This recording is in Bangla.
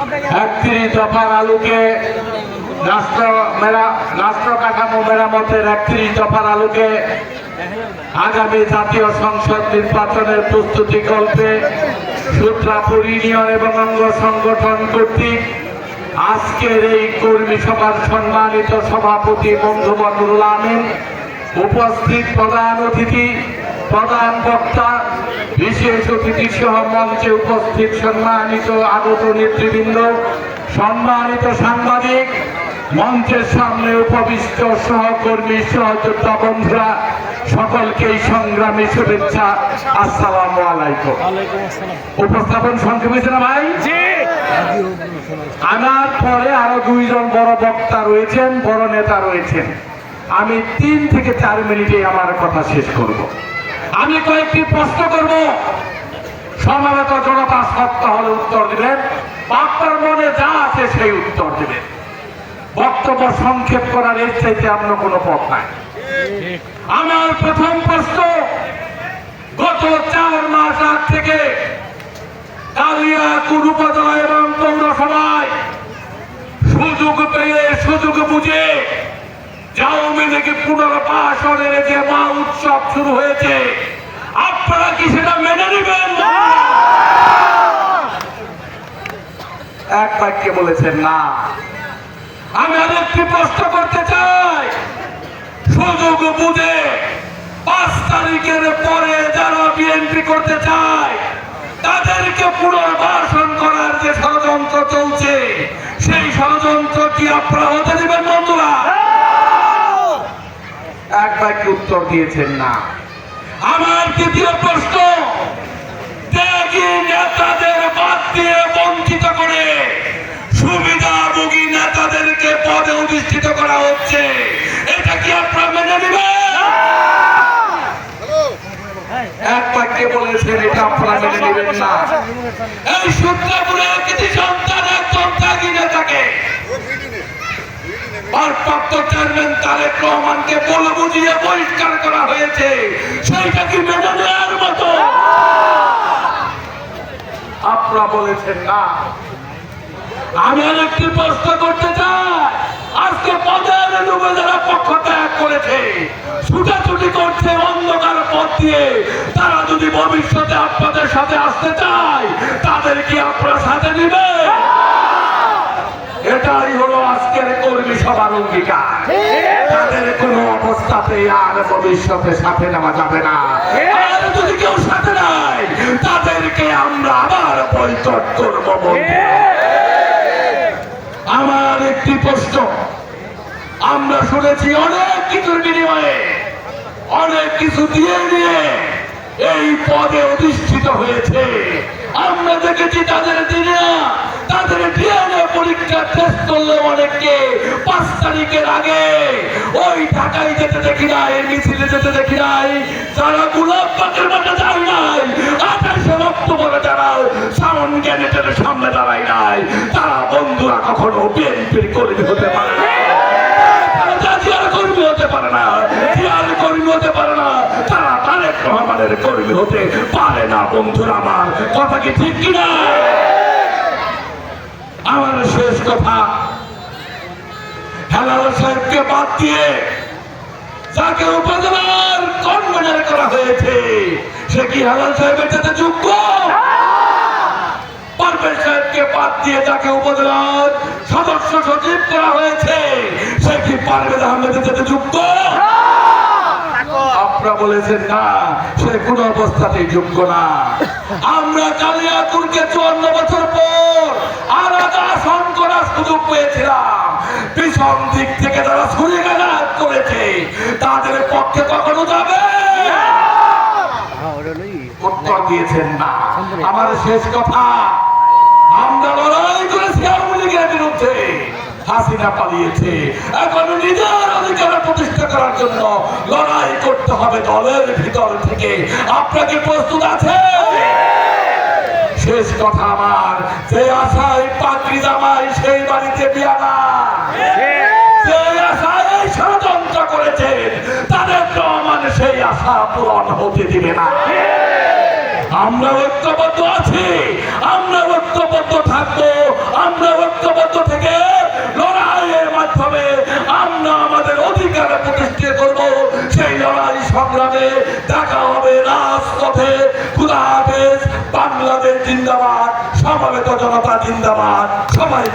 31 দফার আলোকে রাষ্ট্র কাঠামো মেরামতের 31 দফার আলোকে আগামী জাতীয় সংসদ নির্বাচনের প্রস্তুতি কল্পে সূত্রাপুর ইউনিয়ন এবং অঙ্গ সংগঠন কর্তৃক আজকের এই কর্মী সভার সম্মানিত সভাপতি বন্ধুবর নুরুল আমিন, উপস্থিত প্রধান অতিথি, প্রধান বক্তা, বিশেষ অতিথি সহ মঞ্চে উপস্থিত সম্মানিত আগত নেতৃবৃন্দ, সম্মানিত সাংবাদিক, মঞ্চের সামনে উপবিষ্ট সহকর্মী সহযোদ্ধা বন্ধুরা, সকলকেই সংগ্রামী শুভেচ্ছা। আসসালামু আলাইকুম। উপস্থাপন সংক্ষেপে না ভাই? আমার পরে আরো 2 জন বড় বক্তা রয়েছেন, বড় নেতা রয়েছেন। আমি 3 থেকে 4 মিনিটে আমার কথা শেষ করব। আমি কয়েকটি প্রশ্ন করব, সমাবেত জনতা সত্য হলে উত্তর দিবেন, আপনার মনে যা আছে সেই উত্তর দিবেন। বক্তব্য সংক্ষেপ করার এর চাইতে অন্য কোনো পথ নাই। আমার প্রথম প্রশ্ন, গত 4 মাস আগ থেকে কালিয়াকুর উপজেলা এবং পৌরসভায় সুযোগ পেয়ে সুযোগ বুঝে আওয়ামী লীগের পুনর্বাসনের যে মা উৎসব শুরু হয়েছে, আপনারা কি সেটা মেনে নেবেন? এক বাক্যে বলেছেন না। আমি আরেকটি প্রশ্ন করতে চাই, সুযোগ বুঝে 5 তারিখের পরে যারা বিএনপি করতে চায় তাদেরকে পুনর্বাসন করার যে ষড়যন্ত্র চলছে, সেই ষড়যন্ত্র কি আপনারা হতে দেবেন বন্ধুরা? এক বাক্যে উত্তর দিয়েছেন না। আমার দ্বিতীয় প্রশ্ন, ত্যাগী নেতাদের বাদ দিয়ে বঞ্চিত করে সুবিধাভোগী নেতাদেরকে পদে অধিষ্ঠিত করা হচ্ছে, এটা কি আপনারা মেনে নেবেন? এক বাক্যে বলেছেন এটা আপনারা মেনে নেবেন না। এই সূত্রপুরের কৃতি সন্তান একজন ত্যাগী নেতাকে ভারপ্রাপ্ত চেয়ারম্যান তারেক রহমানকে বলে বুঝিয়ে বহিষ্কার করা হয়েছে, সেইটা কি মেনে নেওয়ার মতো? আপনারা বলেছেন না। আমি আরেকটি প্রশ্ন করতে চাই, আজকে পদের লোভে যারা পক্ষ ত্যাগ করেছে, ছুটাছুটি করছে অন্ধকার পথ দিয়ে, তারা যদি ভবিষ্যতে আপনাদের সাথে আসতে চায়, তাদের কি আপনারা সাথে নেবেন? এটাই হলো আজকের কর্মী সভার অঙ্গীকার। তাদের কোন অবস্থাতে আর ভবিষ্যতে সাথে নেওয়া যাবে না। আর যদি কেউ সাথে নাই, তাদেরকে আমরা আবার বয়কট করব। আমার একটি প্রশ্ন, আমরা শুনেছি অনেক কিছুর বিনিময়ে, অনেক কিছু দিয়ে নিয়ে এই পদে অধিষ্ঠিত হয়েছে। আমরা দেখেছি তাদের দিনে তাদের ডিএনএ পরীক্ষা টেস্ট করলে অনেককে 5 তারিখের আগে ওই ঢাকায় যেতে দেখি নাই, মিছিলে যেতে দেখি নাই, যারা গোলাপবাগের মাঠে যায় নাই, 28 অক্টোবরে যারা সাউন্ড গ্যানেটের সামনে দাঁড়ায় নাই, তারা বন্ধুরা কখনো বিএনপির কর্মী হতে পারে না, জাতীয় কর্মী হতে পারে না, জিয়ার কর্মী হতে পারে না, তারা তারেক রহমানের কর্মী হতে পারে না। বন্ধুরা আমার কথা কি ঠিক কিনা? আমার শেষ কথা, হেলাল সাহেবকে বাদ দিয়ে যাকে উপজেলার কনভেনর করা হয়েছে, সে কি হেলাল সাহেবের সাথে যোগ্য? পারভেজ সাহেবকে বাদ দিয়ে যাকে উপজেলার সদস্য সচিব করা হয়েছে, সে কি পারভেজ আহমেদের সাথে যোগ্য? আপনারা বলেছেন না, সে কোন অবস্থাতেই যোগ্য না। আমরা কালিয়াকুরকে 54 বছর পর আলাদা আসন করার সুযোগ পেয়েছিলাম। পিছন দিক থেকে যারা ছুরিকাঘাত করেছে, তাদের পক্ষে কখনো যাবে? উত্তর দিয়েছেন না। আমার শেষ কথা, আমরা লড়াই করেছি আওয়ামী লীগের বিরুদ্ধে, হাসিনা পালিয়েছে, এখন নিজের অধিকার প্রতিষ্ঠা করার জন্য লড়াই করতে হবে দলের ভিতর থেকে। আপনাকে প্রস্তুত আছে? শেষ কথা আমার, যে আশায় পাগড়ি জামাই সেই বাড়িতে বিয়া না, যে আশায় এই ষড়যন্ত্র করেছেন, তাদের রহমান সেই আশা পূরণ হতে দিবে না। আমরা ঐক্যবদ্ধ আছি, আমরা ঐক্যবদ্ধ থাকবো, আমরা অধিকার প্রতিষ্ঠিত করব। সেই লড়াই সংগ্রামে দেখা হবে রাজপথে। খুদা হাফেজ। বাংলাদেশ জিন্দাবাদ। সমবেত জনতা জিন্দাবাদ। সবাই